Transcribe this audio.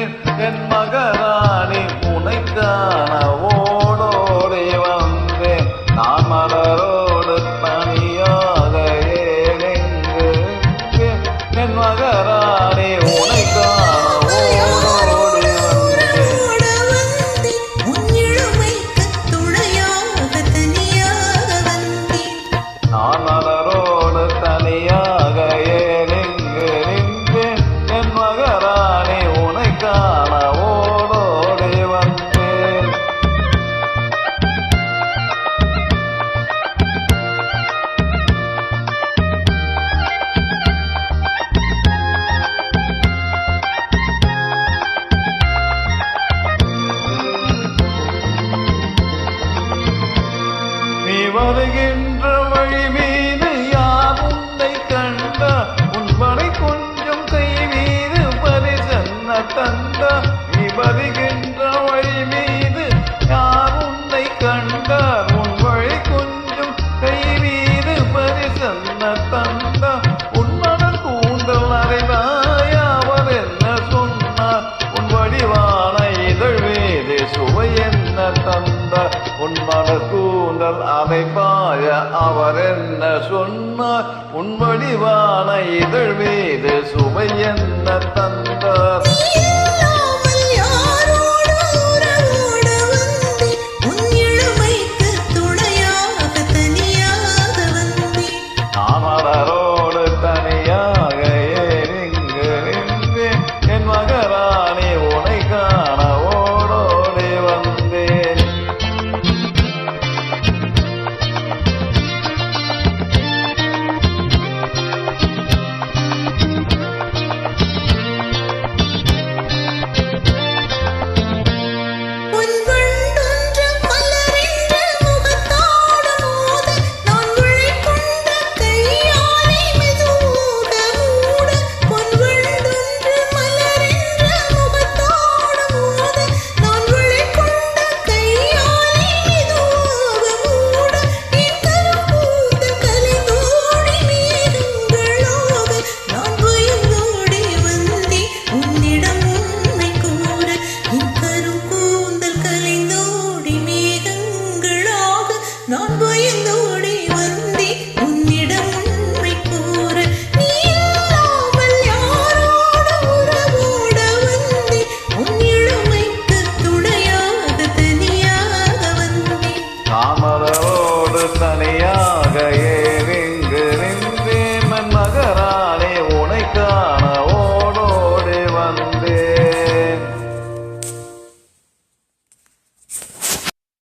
வந்தேன் என் மகராணி உனைக்கான ஓடோடி வந்தேன் நான் மலரோடு தனியாக ஏனெங்கு என் மகராணி உனைக்கான ஓடோடி நான் மலரோடு தனியாக ஏனெங்கு நின்றேன் என் மகராணி உனைக்கான ஓடோடி வந்தேன் நீ வருகின்ற வழி மீது யார் உன்னை கண்ட உன்பனை கொஞ்சம் கை மீது பரிசன்ன தந்த நீ வருகின்ற வழி மீது யார் உன்னை கண்ட உன் வழி கொஞ்சம் கை மீது பரிசன்ன தந்த உன்மனர் கூந்தல் அறைவாய் அவர் என்ன சொன்னார் உன் வடிவான இதழ் மீது சுவை என்ன தந்த உன் மலர் கூந்தல் அதைப்பாய அவர் என்ன சொன்னார் உன் வடிவான இதழ் மீது சுவை என்ன தந்தார்